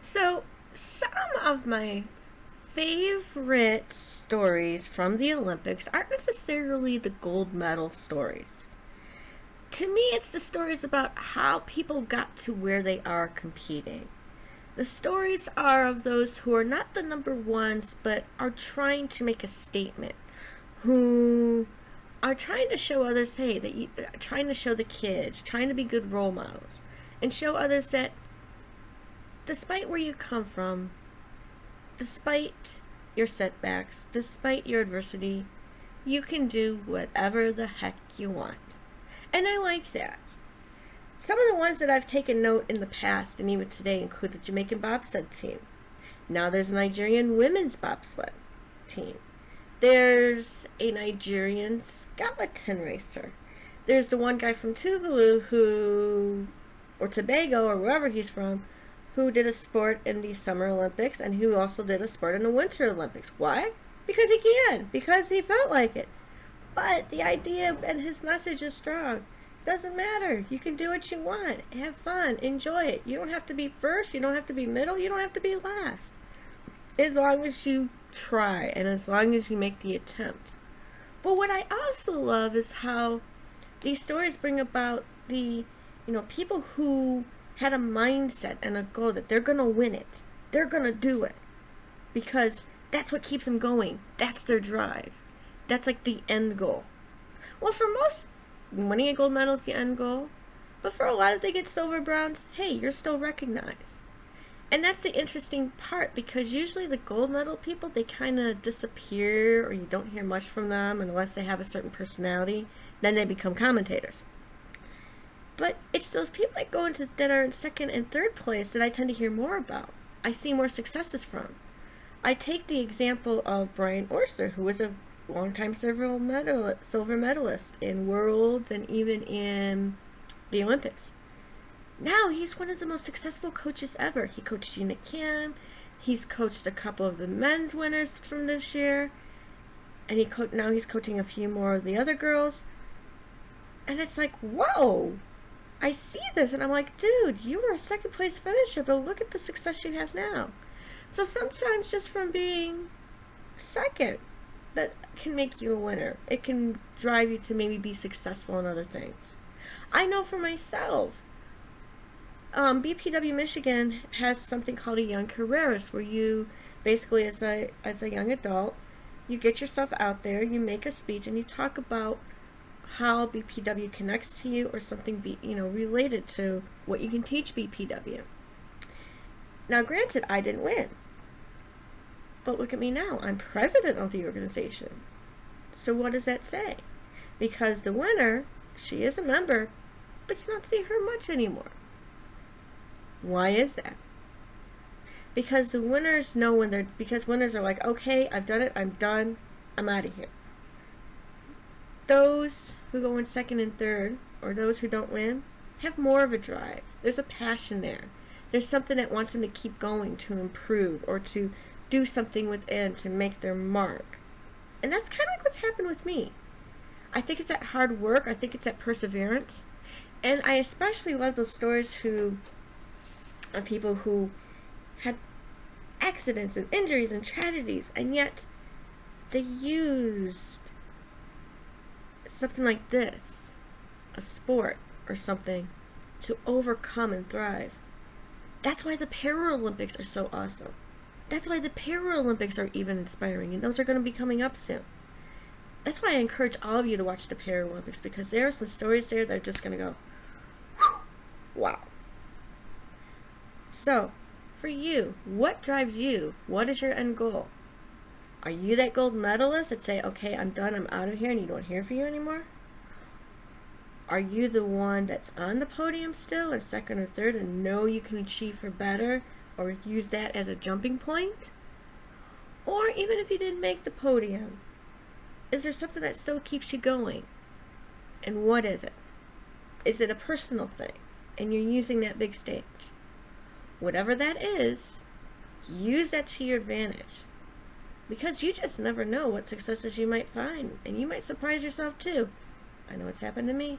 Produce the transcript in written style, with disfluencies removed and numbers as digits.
So, some of my favorite stories from the Olympics aren't necessarily the gold medal stories. To me, it's the stories about how people got to where they are competing. The stories are of those who are not the number ones, but are trying to make a statement, who are trying to show others, hey, trying to show the kids, trying to be good role models, and show others that despite where you come from, despite your setbacks, despite your adversity, you can do whatever the heck you want. And I like that. Some of the ones that I've taken note in the past and even today include the Jamaican bobsled team. Now there's a Nigerian women's bobsled team. There's a Nigerian skeleton racer. There's the one guy from Tuvalu or Tobago, or wherever he's from, who did a sport in the Summer Olympics and who also did a sport in the Winter Olympics. Why? Because he can. Because he felt like it. But the idea and his message is strong. Doesn't matter. You can do what you want. Have fun. Enjoy it. You don't have to be first. You don't have to be middle. You don't have to be last. As long as you try and as long as you make the attempt. But what I also love is how these stories bring about the, people who had a mindset and a goal that they're going to win it. They're going to do it. Because that's what keeps them going. That's their drive. That's like the end goal. Well, for most, winning a gold medal is the end goal. But for a lot, if they get silver, bronze, hey, you're still recognized. And that's the interesting part, because usually the gold medal people, they kind of disappear, or you don't hear much from them unless they have a certain personality. Then they become commentators. But it's those people that are in second and third place that I tend to hear more about. I see more successes from. I take the example of Brian Orser, who was a longtime silver medalist in Worlds and even in the Olympics. Now he's one of the most successful coaches ever. He coached Gina Kim. He's coached a couple of the men's winners from this year. And now he's coaching a few more of the other girls. And it's like, whoa! I see this and I'm like, dude, you were a second place finisher, but look at the success you have now. So sometimes just from being second, that can make you a winner. It can drive you to maybe be successful in other things. I know for myself, BPW Michigan has something called a Young Careerist, where you basically, as a young adult, you get yourself out there, you make a speech, and you talk about how BPW connects to you, or something related to what you can teach BPW. Now, granted, I didn't win, but look at me now. I'm president of the organization. So what does that say? Because the winner, she is a member, but you don't see her much anymore. Why is that? Because the winners know because winners are like, okay, I've done it, I'm done, I'm out of here. Those who go in second and third, or those who don't win, have more of a drive. There's a passion there. There's something that wants them to keep going, to improve, or to do something within to make their mark. And that's kind of like what's happened with me. I think it's that hard work. I think it's that perseverance. And I especially love those stories of people who had accidents and injuries and tragedies, and yet they used something like this, a sport or something, to overcome and thrive. That's why the Paralympics are so awesome. That's why the Paralympics are even inspiring, and those are going to be coming up soon. That's why I encourage all of you to watch the Paralympics, because there are some stories there that are just going to go, wow. So, for you, what drives you? What is your end goal? Are you that gold medalist that say, okay, I'm done, I'm out of here, and you don't hear from you anymore? Are you the one that's on the podium still in second or third and know you can achieve for better, or use that as a jumping point? Or even if you didn't make the podium, is there something that still keeps you going? And what is it? Is it a personal thing, and you're using that big stage? Whatever that is, use that to your advantage. Because you just never know what successes you might find, and you might surprise yourself too. I know it's happened to me.